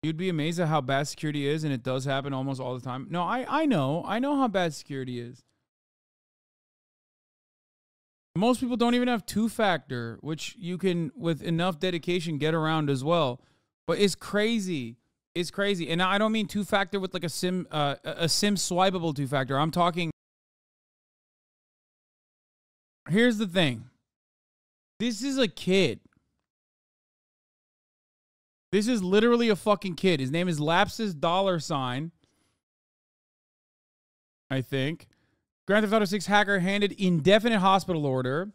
You'd be amazed at how bad security is, and it does happen almost all the time. No, I know how bad security is. Most people don't even have two-factor, which you can, with enough dedication, get around as well. But it's crazy. It's crazy. And I don't mean two-factor with like a sim swipeable two-factor. I'm talking. Here's the thing. This is a kid. This is literally a fucking kid. His name is Lapsus $. I think. Grand Theft Auto 6 hacker handed indefinite hospital order.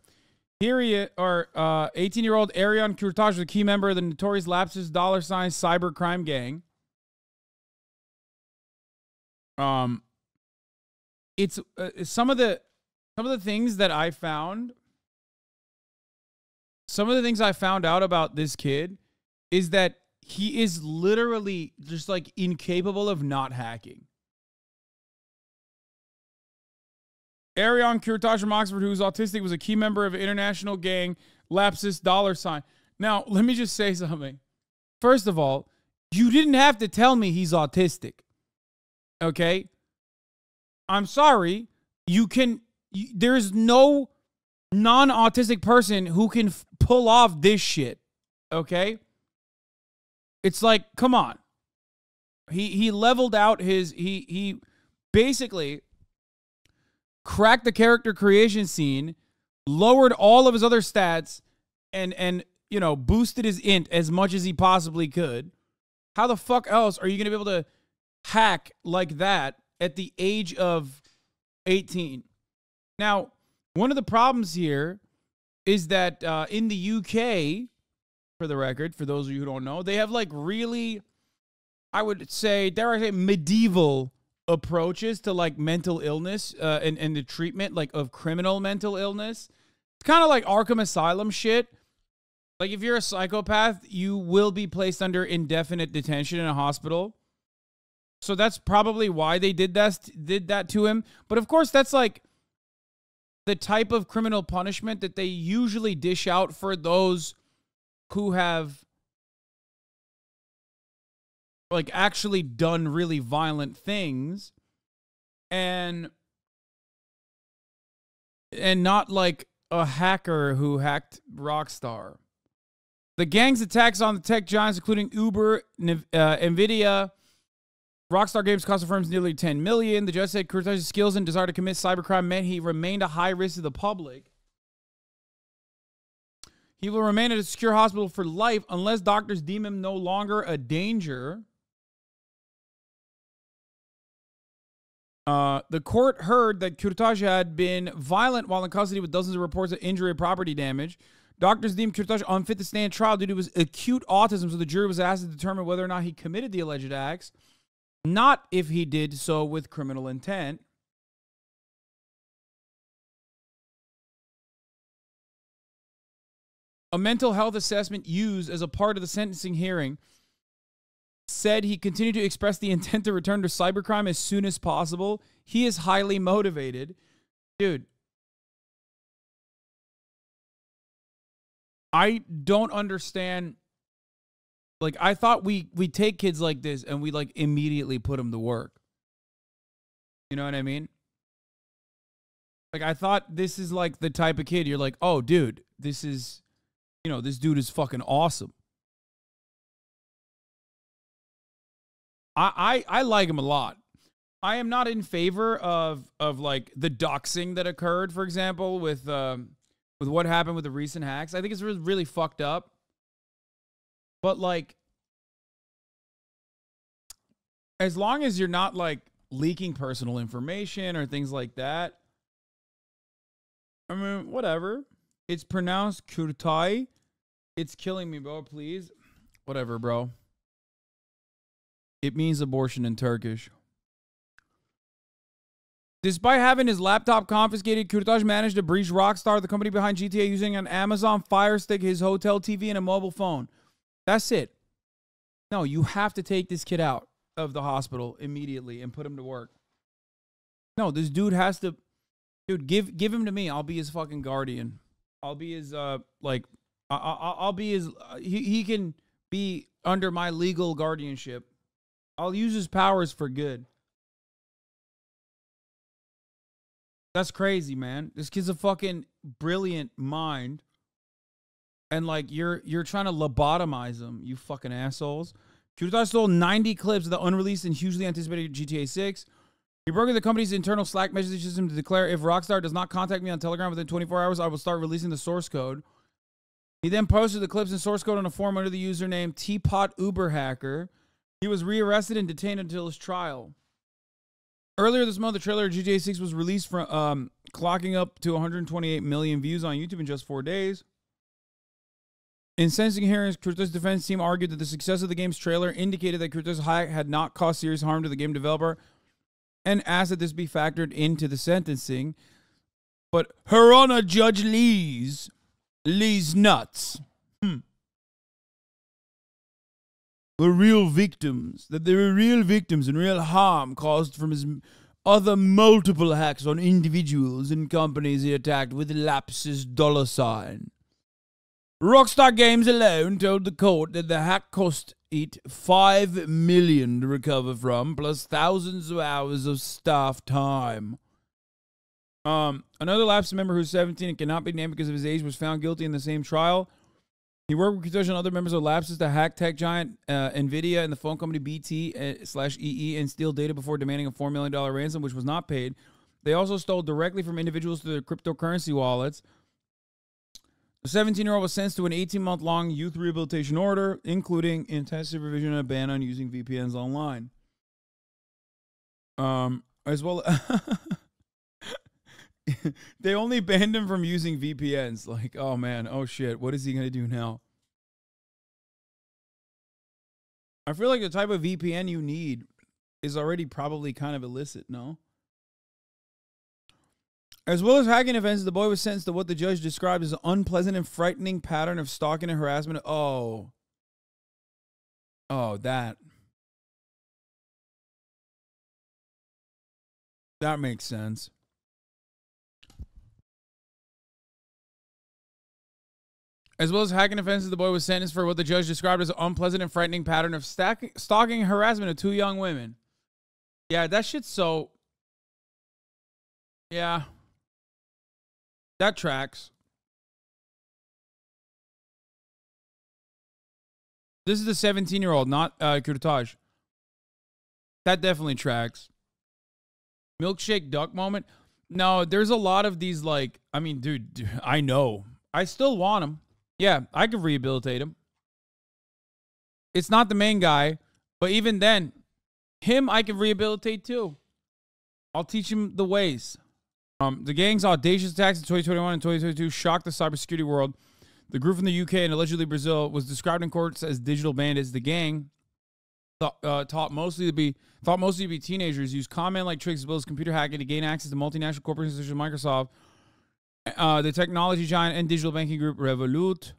Here he is, 18-year-old Arion Courtage was a key member of the notorious Lapsus $, cyber crime gang. It's some of the things that I found. Some of the things I found out about this kid is that he is literally just like incapable of not hacking. Arion Courtage from Oxford, who was autistic, was a key member of an international gang, Lapsus $. Now, let me just say something. First of all, you didn't have to tell me he's autistic. Okay? I'm sorry. There's no non-autistic person who can pull off this shit. Okay? It's like, come on. He leveled out he basically cracked the character creation scene, lowered all of his other stats, and you know, boosted his int as much as he possibly could. How the fuck else are you going to be able to hack like that at the age of 18? Now, one of the problems here is that in the UK, for the record, for those of you who don't know, they have like really, I would say, dare I say, medieval approaches to like mental illness and the treatment like of criminal mental illness. It's kind of like Arkham Asylum shit. Like if you're a psychopath, you will be placed under indefinite detention in a hospital. So that's probably why they did that to him. But of course, that's like the type of criminal punishment that they usually dish out for those who have like actually done really violent things and not like a hacker who hacked Rockstar. The gang's attacks on the tech giants, including Uber, Nvidia, Rockstar Games, cost the firms nearly $10 million. The judge said Courtage's skills and desire to commit cybercrime meant he remained a high risk to the public. He will remain at a secure hospital for life unless doctors deem him no longer a danger. The court heard that Courtage had been violent while in custody with dozens of reports of injury and property damage. Doctors deemed Courtage unfit to stand trial due to his acute autism, so the jury was asked to determine whether or not he committed the alleged acts, not if he did so with criminal intent. A mental health assessment used as a part of the sentencing hearing said he continued to express the intent to return to cybercrime as soon as possible. He is highly motivated. Dude, I don't understand. Like, I thought we take kids like this and we like immediately put them to work. You know what I mean? Like, I thought this is like the type of kid you're like, oh, dude, this is, you know, this dude is fucking awesome. I like him a lot. I am not in favor of like the doxing that occurred, for example, with what happened with the recent hacks. I think it's really fucked up. But like, as long as you're not like leaking personal information or things like that, I mean, whatever. It's pronounced Kurtai. It's killing me, bro. Please, whatever, bro. It means abortion in Turkish. Despite having his laptop confiscated, Courtage managed to breach Rockstar, the company behind GTA, using an Amazon Fire Stick, his hotel TV, and a mobile phone. That's it. No, you have to take this kid out of the hospital immediately and put him to work. No, this dude has to... Dude, give him to me. I'll be his fucking guardian. I'll be his, I'll be his... he can be under my legal guardianship. I'll use his powers for good. That's crazy, man. This kid's a fucking brilliant mind. And like you're trying to lobotomize him, you fucking assholes. Kurotage stole 90 clips of the unreleased and hugely anticipated GTA6. He broke the company's internal Slack messaging system to declare, if Rockstar does not contact me on Telegram within 24 hours, I will start releasing the source code. He then posted the clips and source code on a forum under the username Teapot Uber Hacker. He was rearrested and detained until his trial. Earlier this month, the trailer of GTA 6 was released from clocking up to 128 million views on YouTube in just 4 days. In sentencing hearings, Kurta's defense team argued that the success of the game's trailer indicated that Kurta's hack had not caused serious harm to the game developer and asked that this be factored into the sentencing. But Her Honor Judge Lee's nuts. Were real victims. That there were real victims and real harm caused from his other multiple hacks on individuals and companies he attacked with Lapsus $. Rockstar Games alone told the court that the hack cost it $5 million to recover from, plus thousands of hours of staff time. Another Lapsus member who's 17 and cannot be named because of his age was found guilty in the same trial. He worked with Kurtage and other members of Lapsus to hack tech giant NVIDIA and the phone company BT/EE and steal data before demanding a $4 million ransom, which was not paid. They also stole directly from individuals through their cryptocurrency wallets. The 17-year-old was sentenced to an 18-month-long youth rehabilitation order, including intense supervision and a ban on using VPNs online. As well, they only banned him from using VPNs. Like, oh man, oh shit, what is he gonna do now? I feel like the type of VPN you need is already probably kind of illicit, no? As well as hacking offenses, the boy was sentenced to what the judge described as an unpleasant and frightening pattern of stalking and harassment. Oh, that makes sense. As well as hacking offenses, the boy was sentenced for what the judge described as an unpleasant and frightening pattern of stalking and harassment of 2 young women. Yeah, that shit's so... Yeah. That tracks. This is the 17-year-old, not Kurtage. That definitely tracks. Milkshake duck moment. No, there's a lot of these, like, I mean, dude, I know. I still want him. Yeah, I could rehabilitate him. It's not the main guy, but even then, him I can rehabilitate too. I'll teach him the ways. The gang's audacious attacks in 2021 and 2022 shocked the cybersecurity world. The group from the UK and allegedly Brazil was described in courts as digital bandits. The gang thought mostly to be teenagers, used con-man-like tricks as well as computer hacking to gain access to multinational corporations such as Microsoft, the technology giant and digital banking group Revolut.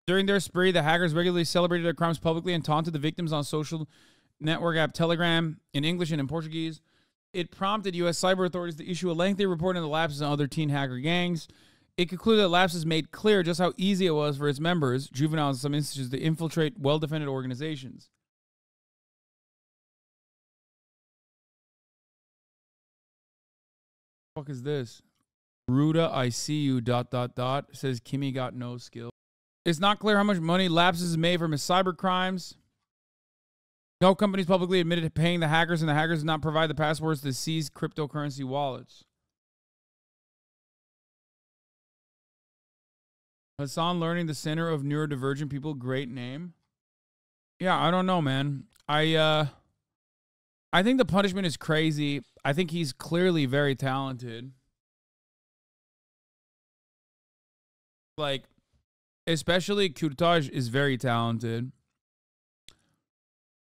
During their spree, the hackers regularly celebrated their crimes publicly and taunted the victims on social network app Telegram in English and in Portuguese. It prompted U.S. cyber authorities to issue a lengthy report on the Lapsus and other teen hacker gangs. It concluded that Lapsus made clear just how easy it was for its members, juveniles in some instances, to infiltrate well-defended organizations. What the fuck is this? Ruda, I see you, ... says Kimmy got no skill. It's not clear how much money Lapsus has made from his cyber crimes. No companies publicly admitted to paying the hackers, and the hackers did not provide the passwords to seize cryptocurrency wallets. Hasan learning the center of neurodivergent people. Great name. Yeah, I don't know, man. I think the punishment is crazy. I think he's clearly very talented. Like, especially Kurtage is very talented.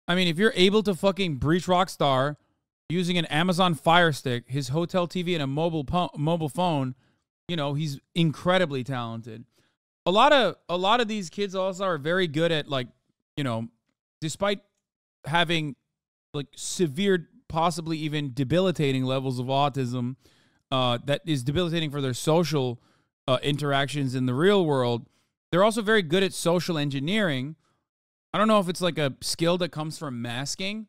I mean, if you're able to fucking breach Rockstar using an Amazon Fire Stick, his hotel TV, and a mobile phone, you know, he's incredibly talented. A lot of these kids also are very good at, like, you know, despite having like severe, possibly even debilitating levels of autism, that is debilitating for their social interactions in the real world. They're also very good at social engineering. I don't know if it's like a skill that comes from masking,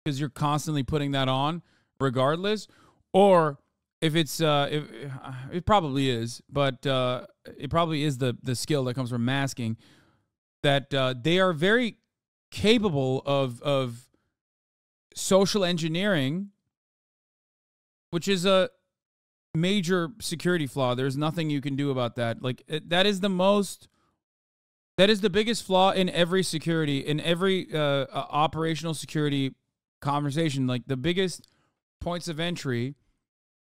because you're constantly putting that on regardless, or if it's it probably is, but it probably is the skill that comes from masking, that they are very capable of social engineering, which is a major security flaw. There's nothing you can do about that. Like, that is the biggest flaw in every security, in every operational security conversation. Like, the biggest points of entry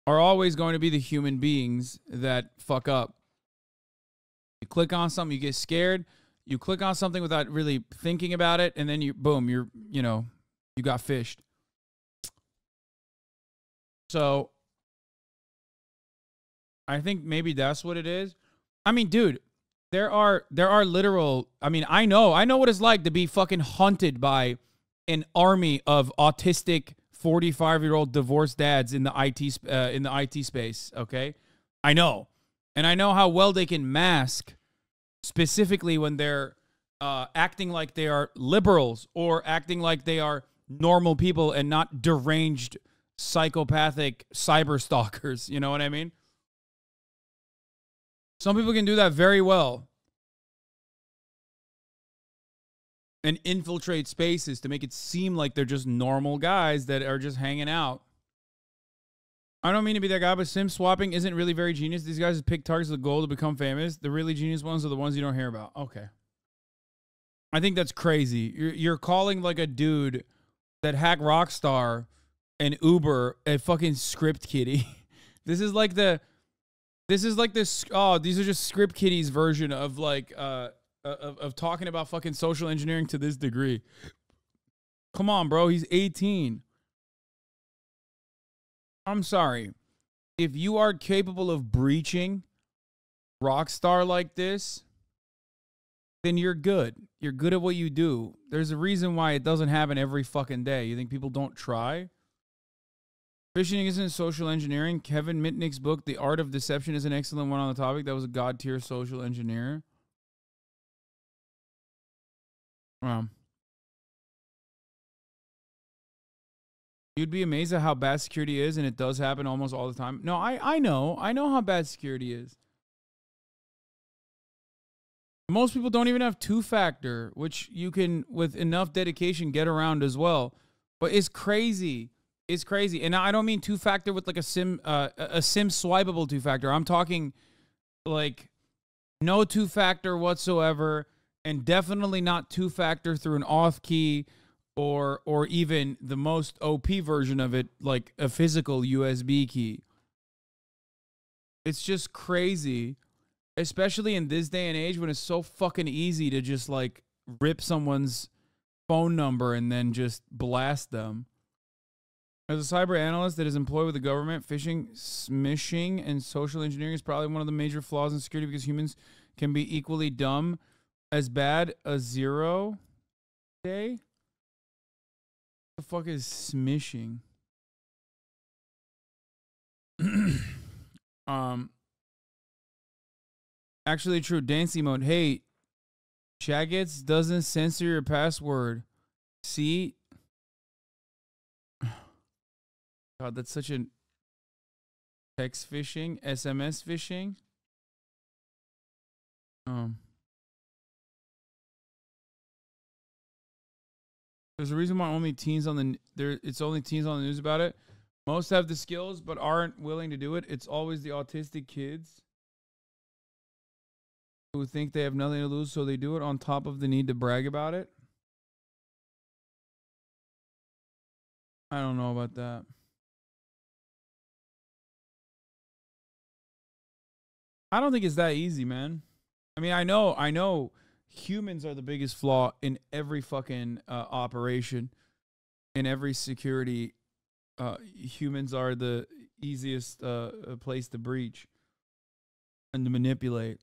are always going to be the human beings that fuck up. You click on something, you get scared, you click on something without really thinking about it, and then you got fished. So I think maybe that's what it is. I mean, dude, there are literal, I mean, I know what it's like to be fucking hunted by an army of autistic 45-year-old divorced dads in the IT space, okay? I know. And I know how well they can mask, specifically when they're acting like they are liberals or acting like they are normal people and not deranged psychopathic cyber stalkers, you know what I mean? Some people can do that very well and infiltrate spaces to make it seem like they're just normal guys that are just hanging out. I don't mean to be that guy, but sim swapping isn't really very genius. These guys pick targets with the goal to become famous. The really genius ones are the ones you don't hear about. Okay. I think that's crazy. You're calling like a dude that hacked Rockstar and Uber a fucking script kiddie. This is like this, oh, these are just script kiddies version of like, of talking about fucking social engineering to this degree. Come on, bro. He's 18. I'm sorry. If you are capable of breaching Rockstar like this, then you're good. You're good at what you do. There's a reason why it doesn't happen every fucking day. You think people don't try? Phishing isn't social engineering. Kevin Mitnick's book, The Art of Deception, is an excellent one on the topic. That was a god-tier social engineer. Wow. You'd be amazed at how bad security is, and it does happen almost all the time. No, I know how bad security is. Most people don't even have two-factor, which you can, with enough dedication, get around as well. But it's crazy. It's crazy. And I don't mean two-factor with like a sim swipeable two-factor. I'm talking like no two-factor whatsoever, and definitely not two-factor through an auth key, or even the most OP version of it, like a physical USB key. It's just crazy, especially in this day and age when it's so fucking easy to just like rip someone's phone number and then just blast them. As a cyber analyst that is employed with the government, phishing, smishing, and social engineering is probably one of the major flaws in security, because humans can be equally dumb as bad as 0 day. What the fuck is smishing? Actually true. Dancy mode. Hey, Chagets doesn't censor your password. See? God, that's such a text phishing, SMS phishing. There's a reason why only teens on it's only teens on the news about it. Most have the skills but aren't willing to do it. It's always the autistic kids who think they have nothing to lose, so they do it, on top of the need to brag about it. I don't know about that. I don't think it's that easy, man. I mean, I know humans are the biggest flaw in every fucking operation, in every security. Humans are the easiest place to breach and to manipulate.